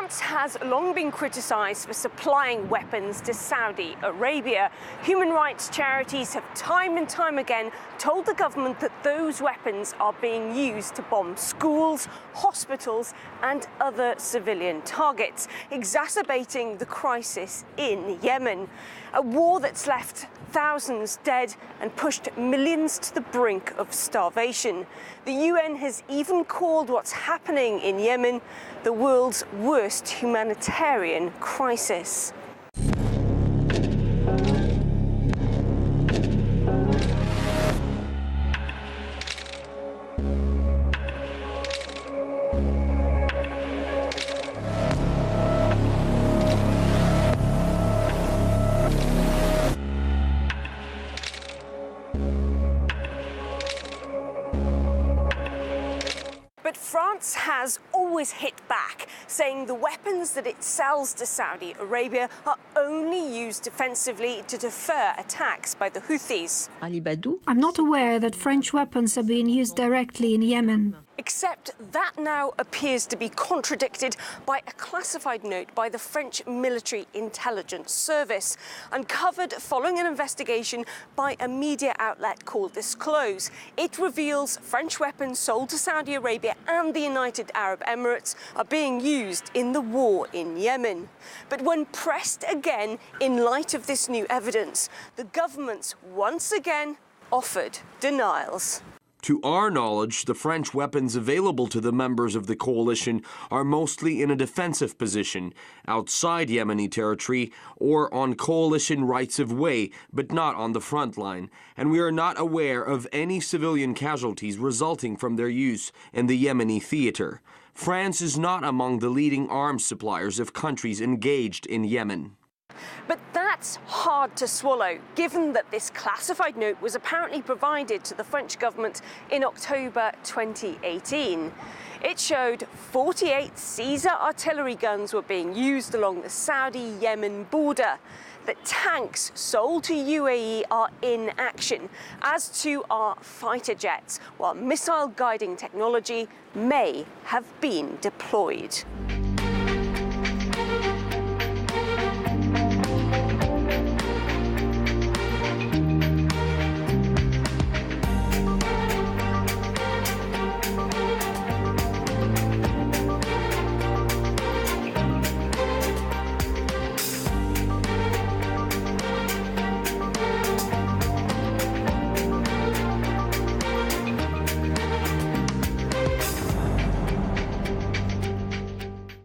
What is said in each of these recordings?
France has long been criticised for supplying weapons to Saudi Arabia. Human rights charities have time and time again told the government that those weapons are being used to bomb schools, hospitals and other civilian targets, exacerbating the crisis in Yemen. A war that's left thousands dead and pushed millions to the brink of starvation. The UN has even called what's happening in Yemen the world's worst humanitarian crisis. But France has always hit back, saying the weapons that it sells to Saudi Arabia are only used defensively to deter attacks by the Houthis. I'm not aware that French weapons are being used directly in Yemen. Except that now appears to be contradicted by a classified note by the French Military Intelligence Service, uncovered following an investigation by a media outlet called Disclose. It reveals French weapons sold to Saudi Arabia and the United Arab Emirates are being used in the war in Yemen. But when pressed again in light of this new evidence, the governments once again offered denials. To our knowledge, the French weapons available to the members of the coalition are mostly in a defensive position, outside Yemeni territory or on coalition rights of way, but not on the front line. And we are not aware of any civilian casualties resulting from their use in the Yemeni theater. France is not among the leading arms suppliers of countries engaged in Yemen. But that's hard to swallow, given that this classified note was apparently provided to the French government in October 2018. It showed 48 Caesar artillery guns were being used along the Saudi-Yemen border, that tanks sold to UAE are in action, as too are fighter jets, while missile guiding technology may have been deployed.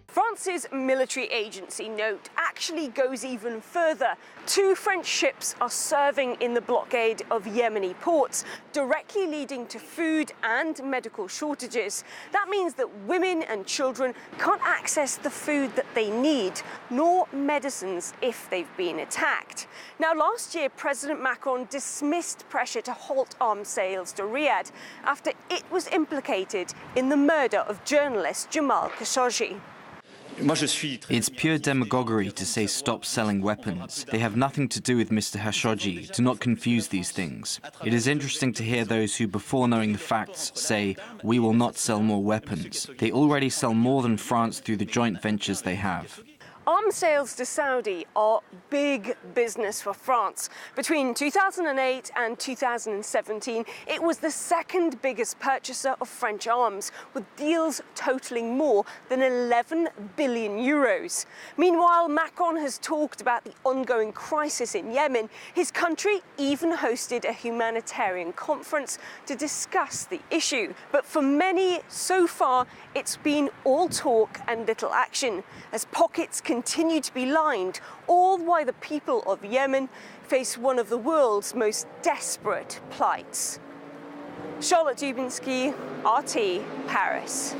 France's military agency note actually goes even further. 2 French ships are serving in the blockade of Yemeni ports, directly leading to food and medical shortages. That means that women and children can't access the food that they need, nor medicines if they've been attacked. Now, last year, President Macron dismissed pressure to halt arms sales to Riyadh after it was implicated in the murder of journalist Jamal Khashoggi. It's pure demagoguery to say stop selling weapons. They have nothing to do with Mr. Khashoggi. Do not confuse these things. It is interesting to hear those who, before knowing the facts, say, we will not sell more weapons. They already sell more than France through the joint ventures they have. Arms sales to Saudi are big business for France. Between 2008 and 2017, it was the second biggest purchaser of French arms, with deals totaling more than 11 billion euros. Meanwhile, Macron has talked about the ongoing crisis in Yemen. His country even hosted a humanitarian conference to discuss the issue. But for many, so far, it's been all talk and little action, as pockets continue to be lined, all while the people of Yemen face one of the world's most desperate plights. Charlotte Dubinsky, RT, Paris.